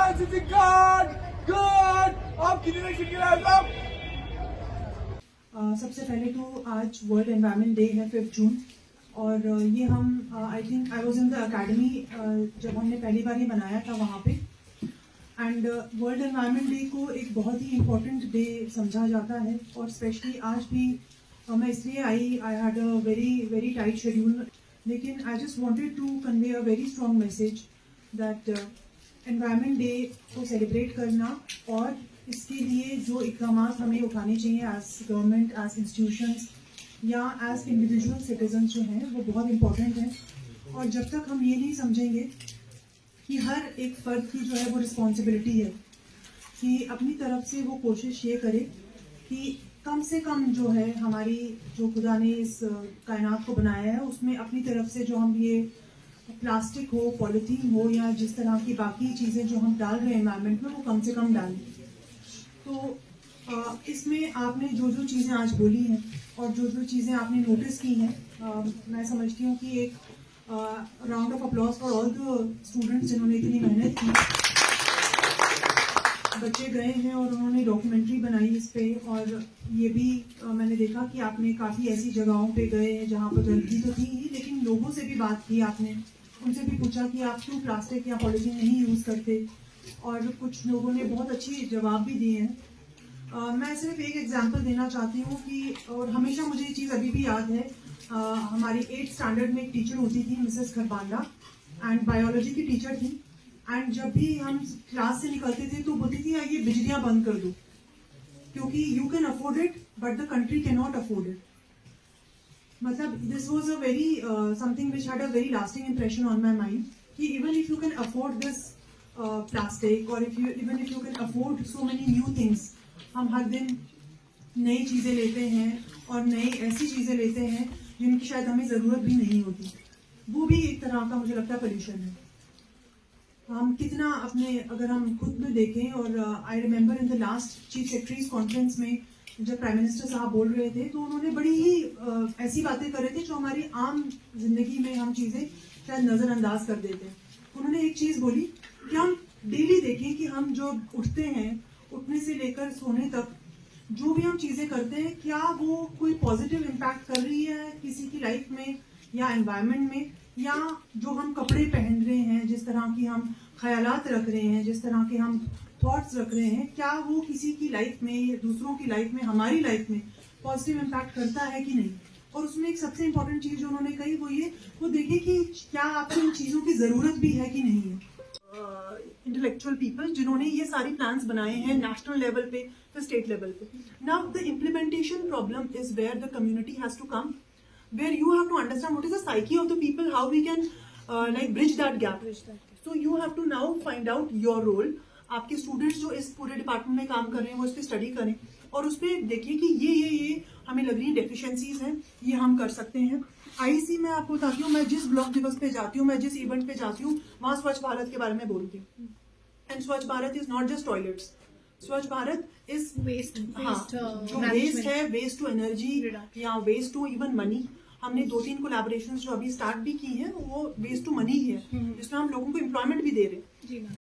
Yes, it's a God! God! आपकी generation के लिए आप सबसे पहले तो आज वर्ल्ड एनवायरनमेंट डे है 5 जून और ये हम I think I was in the academy जब हमने पहली बार ये बनाया था वहाँ पे एंड वर्ल्ड एनवायरनमेंट डे को एक बहुत ही इम्पोर्टेंट डे समझा जाता है और स्पेशली आज भी मैं इसलिए I had a very very tight schedule लेकिन I just wanted to convey a very strong message that environment day को सेलिब्रेट करना और इसके लिए जो इक़दाम हमें उठाने चाहिए एज गवर्नमेंट, एज इंस्टीट्यूशंस या एज इंडिविजुअल सिटीजन्स जो हैं वो बहुत इम्पोर्टेंट हैं। और जब तक हम ये नहीं समझेंगे कि हर एक फ़र्द की जो है वो रिस्पॉन्सिबिलिटी है कि अपनी तरफ से वो कोशिश ये करे कि कम से कम जो है हमारी जो खुदा ने इस कायनात को बनाया है उसमें अपनी तरफ से जो हम ये प्लास्टिक हो, पॉलीथीन हो या जिस तरह की बाकी चीज़ें जो हम डाल रहे हैं एनवायरनमेंट में वो कम से कम डालें। तो इसमें आपने जो जो चीज़ें आज बोली हैं और जो जो चीज़ें आपने नोटिस की हैं मैं समझती हूँ कि एक round of applause for all the students जिन्होंने इतनी मेहनत की। बच्चे गए हैं और उन्होंने डॉक्यूमेंट्री बनाई इस पे और ये भी मैंने देखा कि आपने काफ़ी ऐसी जगहों पे गए हैं जहाँ पर गंदगी तो थी ही लेकिन लोगों से भी बात की आपने, उनसे भी पूछा कि आप क्यों प्लास्टिक या पॉलीथीन नहीं यूज़ करते और कुछ लोगों ने बहुत अच्छी जवाब भी दिए हैं। मैं सिर्फ एक एग्जांपल देना चाहती हूँ कि और हमेशा मुझे ये चीज़ अभी भी याद है हमारी 8th स्टैंडर्ड में एक टीचर होती थी मिसेस खरबांडा एंड बायोलॉजी की टीचर थी एंड जब भी हम क्लास से निकलते थे तो बोलती थी ये बिजलियाँ बंद कर दो क्योंकि you can afford it but the country can not afford it. मतलब this was a very something which had a very lasting impression on my mind कि even if you can afford this plastic और even if you can afford so many new things, हम हर दिन नई चीज़ें लेते हैं और नई ऐसी चीज़ें लेते हैं जिनकी शायद हमें ज़रूरत भी नहीं होती, वो भी एक तरह का मुझे लगता है पोल्यूशन है। हम कितना अपने अगर हम खुद में देखें और I remember in the last chief secretaries conference में जब प्राइम मिनिस्टर साहब बोल रहे थे तो उन्होंने बड़ी ही ऐसी बातें कर रहे थे जो हमारी आम जिंदगी में हम चीज़ें शायद नज़रअंदाज कर देते हैं। उन्होंने एक चीज़ बोली कि हम डेली देखें कि हम जो उठते हैं उठने से लेकर सोने तक जो भी हम चीज़ें करते हैं क्या वो कोई पॉजिटिव इम्पैक्ट कर रही है किसी की लाइफ में या एनवायरनमेंट में, या जो हम कपड़े पहन रहे हैं, जिस तरह की हम ख्यालात रख रहे हैं, जिस तरह के हम थॉट्स रख रहे हैं, क्या वो किसी की लाइफ में या दूसरों की लाइफ में, हमारी लाइफ में पॉजिटिव इम्पैक्ट करता है कि नहीं। और उसमें एक सबसे इम्पोर्टेंट चीज़ जो उन्होंने कही वो ये, वो देखे कि क्या आपको इन चीज़ों की ज़रूरत भी है कि नहीं है। इंटेलेक्चुअल पीपल जिन्होंने ये सारी प्लान्स बनाए हैं नेशनल लेवल पे फिर स्टेट लेवल पे। Now the implementation problem is where the community has to come, where you have to understand what is the psyche of the people, how we can like bridge that gap. So you have to now find out your role. आपके students जो इस पूरे department में काम कर रहे हैं वो इस पर स्टडी करें और उस पर देखिए कि ये हमें लग रही है डेफिशिएंसीज हैं, ये हम कर सकते हैं। आईसी में आपको बताती हूँ, मैं जिस ब्लॉक दिवस पे जाती हूँ, मैं जिस इवेंट पे जाती हूँ वहाँ स्वच्छ भारत के बारे में बोलती हूँ। एंड स्वच्छ Bharat is not just toilets, स्वच्छ भारत इज वेस्ट, जो वेस्ट है, वेस्ट टू एनर्जी या वेस्ट टू इवन मनी। हमने 2-3 कोलैबोरेशंस जो अभी स्टार्ट भी की हैं वो वेस्ट टू मनी है जिसमें हम लोगों को एम्प्लॉयमेंट भी दे रहे हैं।